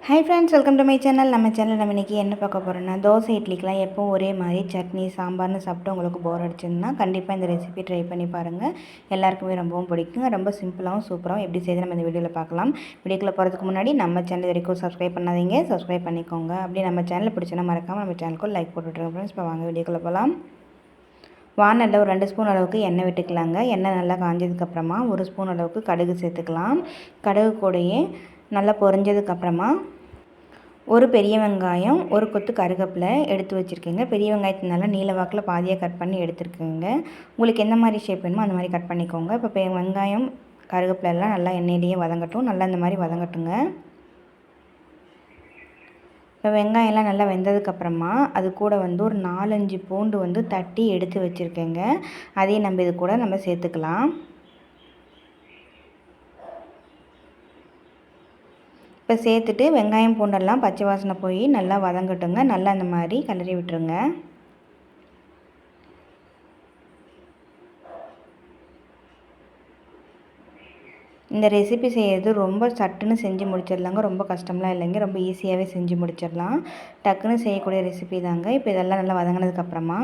Hi friends, welcome to my channel. நம்ம channel நம்ம இன்றைக்கி என்ன பார்க்க போகிறோன்னா, தோசை இட்லிக்கெலாம் எப்போவும் ஒரே மாதிரி சட்னி சாம்பார்னு சாப்பிட்டு உங்களுக்கு போர் அடிச்சுன்னா கண்டிப்பாக இந்த ரெசிபி ட்ரை பண்ணி பாருங்கள். எல்லாருக்குமே ரொம்பவும் பிடிக்குங்க. ரொம்ப சிம்பிளாகவும் சூப்பராகவும் எப்படி செய்து நம்ம இந்த வீடியோவில் பார்க்கலாம். வீடியோக்குள்ளே போகிறதுக்கு முன்னாடி நம்ம சேனல் வரைக்கும் சப்ஸ்கிரைப் பண்ணாதீங்க, சப்ஸ்கிரைப் பண்ணிக்கோங்க. அப்படி நம்ம சேனலில் பிடிச்சனா மறக்காமல் நம்ம சேனலுக்கு லைக் போட்டுவிட்ருங்க ஃப்ரெண்ட்ஸ். இப்போ வாங்க வீடியோக்குள்ளே போகலாம். வானலில் ஒரு 2 ஸ்பூன் அளவுக்கு எண்ணெய் விட்டுக்கலாங்க. எண்ணெய் நல்லா காஞ்சதுக்கப்புறமா 1 ஸ்பூன் அளவுக்கு கடுகு சேர்த்துக்கலாம். கடுகு கூடயே நல்லா பொரிஞ்சதுக்கப்புறமா ஒரு பெரிய வெங்காயம், ஒரு கொத்து கருவேப்பிலை எடுத்து வச்சுருக்கேங்க. பெரிய வெங்காயத்தை நல்லா நீல வாக்கில் பாதியாக கட் பண்ணி எடுத்துருக்கேங்க. உங்களுக்கு எந்த மாதிரி ஷேப் வேணுமோ அந்த மாதிரி கட் பண்ணிக்கோங்க. இப்போ வெங்காயம் கருவேப்பிலை எல்லாம் நல்லா எண்ணெயிலேயே வதங்கட்டும். நல்லா இந்த மாதிரி வதங்கட்டுங்க. இப்போ வெங்காயம்லாம் நல்லா வெந்ததுக்கப்புறமா அது கூட ஒரு 4-5 பூண்டு தட்டி எடுத்து வச்சுருக்கேங்க. அதையும் நம்ம இது கூட நம்ம சேர்த்துக்கலாம். இப்போ சேர்த்துட்டு வெங்காயம் பூண்டெல்லாம் பச்சை வாசனை போய் நல்லா வதங்கட்டுங்க. நல்லா அந்த மாதிரி கிளறி விட்டுருங்க. இந்த ரெசிபி செய்கிறது ரொம்ப சட்டுன்னு செஞ்சு முடிச்சிடலாங்க. ரொம்ப கஷ்டம்லாம் இல்லைங்க. ரொம்ப ஈஸியாகவே செஞ்சு முடிச்சிடலாம். டக்குன்னு செய்யக்கூடிய ரெசிபி தாங்க. இப்போ இதெல்லாம் நல்லா வதங்கினதுக்கப்புறமா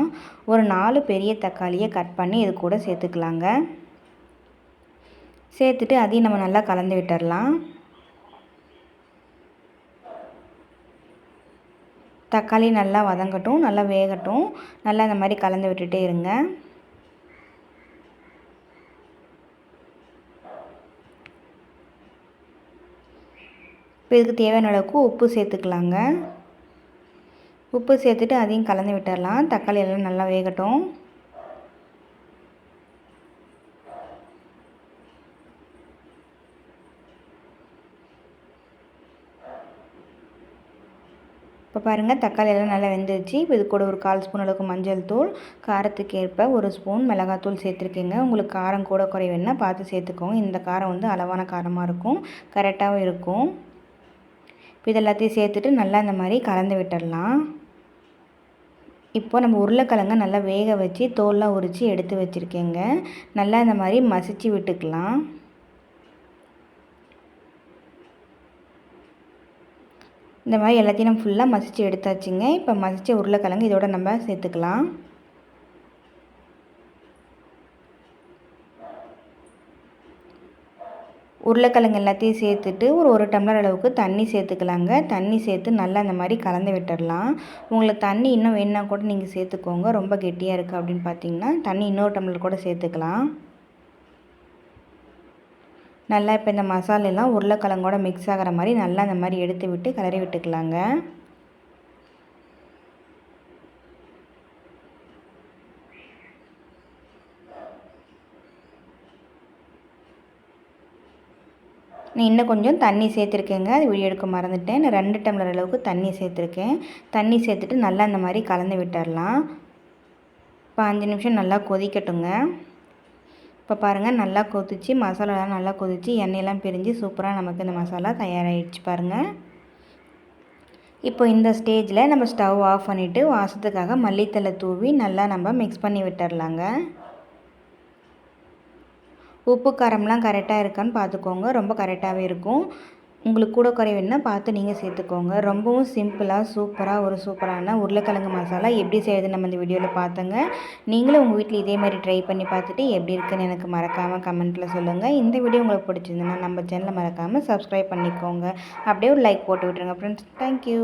ஒரு 4 பெரிய தக்காளியை கட் பண்ணி இது கூட சேர்த்துக்கலாங்க. சேர்த்துட்டு அதையும் நம்ம நல்லா கலந்து விட்டுடலாம். தக்காளி நல்லா வதங்கட்டும், நல்லா வேகட்டும். நல்லா இந்த மாதிரி கலந்து விட்டுட்டே இருங்க. இப்போ இதுக்கு தேவையான அளவுக்கு உப்பு சேர்த்துக்கலாங்க. உப்பு சேர்த்துட்டு அதையும் கலந்து விட்டுடலாம். தக்காளி எல்லாம் நல்லா வேகட்டும். இப்போ பாருங்கள், தக்காளி எல்லாம் நல்லா வெந்துருச்சு. இப்போ இது கூட ஒரு 1/4 ஸ்பூன் அளவுக்கு மஞ்சள் தூள், காரத்துக்கு ஏற்ப 1 ஸ்பூன் மிளகாத்தூள் சேர்த்துருக்கேங்க. உங்களுக்கு காரம் கூட குறைவேன்னா பார்த்து சேர்த்துக்கோங்க. இந்த காரம் அளவான காரமாக இருக்கும், கரெக்டாகவும் இருக்கும். இப்போ இது எல்லாத்தையும் சேர்த்துட்டு நல்லா இந்த மாதிரி கலந்து விட்டுடலாம். இப்போ நம்ம உருளைக்கிழங்க நல்லா வேக வச்சு தோல்லாம் உரித்து எடுத்து வச்சுருக்கேங்க. நல்லா இந்த மாதிரி மசிச்சு விட்டுக்கலாம். இந்த மாதிரி எல்லாத்தையும் நம்ம ஃபுல்லாக மசிச்சு எடுத்தாச்சுங்க. இப்போ மசித்த உருளைக்கிழங்கு இதோட நம்ம சேர்த்துக்கலாம். உருளைக்கிழங்கு எல்லாத்தையும் சேர்த்துட்டு ஒரு டம்ளர் அளவுக்கு தண்ணி சேர்த்துக்கலாங்க. தண்ணி சேர்த்து நல்லா இந்த மாதிரி கலந்து விட்டுடலாம். உங்களுக்கு தண்ணி இன்னும் வேணுன்னா கூட நீங்கள் சேர்த்துக்கோங்க. ரொம்ப கெட்டியாக இருக்குது அப்படின்னு பார்த்தீங்கன்னா தண்ணி இன்னொரு டம்ளர் கூட சேர்த்துக்கலாம். நல்லா இப்போ இந்த மசாலெல்லாம் உருளைக்கிழங்கோட மிக்ஸ் ஆகிற மாதிரி நல்லா இந்த மாதிரி எடுத்து விட்டு கிளறி விட்டுக்கலாங்க. நான் இன்னும் கொஞ்சம் தண்ணி சேர்த்துருக்கேங்க. அது வீடியோ எடுக்க மறந்துட்டேன். நான் 2 டம்ளர் அளவுக்கு தண்ணி சேர்த்துருக்கேன். தண்ணி சேர்த்துட்டு நல்லா இந்த மாதிரி கலந்து விட்டுடலாம். இப்போ 5 நிமிஷம் நல்லா கொதிக்கட்டுங்க. இப்போ பாருங்கள், நல்லா கொதிச்சு மசாலாலாம் நல்லா கொதிச்சு எண்ணெயெல்லாம் பிரிஞ்சு சூப்பராக நமக்கு இந்த மசாலா தயாராகிடுச்சு பாருங்கள். இப்போ இந்த ஸ்டேஜில் நம்ம ஸ்டவ் ஆஃப் பண்ணிவிட்டு வாசத்துக்காக மல்லித்தலை தூவி நல்லா நம்ம மிக்ஸ் பண்ணி விட்டுடலாங்க. உப்பு காரம்லாம் கரெக்டாக இருக்கான்னு பார்த்துக்கோங்க. ரொம்ப கரெக்டாகவே இருக்கும். உங்களுக்கு கூட குறைவுன்னா பார்த்து நீங்கள் சேர்த்துக்கோங்க. ரொம்பவும் சிம்பிளாக சூப்பராக ஒரு சூப்பரான உருளைக்கிழங்கு மசாலா எப்படி செய்யுதுன்னு நம்ம இந்த வீடியோவில் பார்த்தோங்க. நீங்களும் உங்கள் வீட்டில் இதே மாதிரி ட்ரை பண்ணி பார்த்துட்டு எப்படி இருக்குன்னு எனக்கு மறக்காமல் கமெண்ட்டில் சொல்லுங்கள். இந்த வீடியோ உங்களுக்கு பிடிச்சிருந்துன்னா நம்ம சேனலை மறக்காமல் சப்ஸ்கிரைப் பண்ணிக்கோங்க. அப்படியே ஒரு லைக் போட்டு விட்டுருங்க ஃப்ரெண்ட்ஸ். தேங்க்யூ.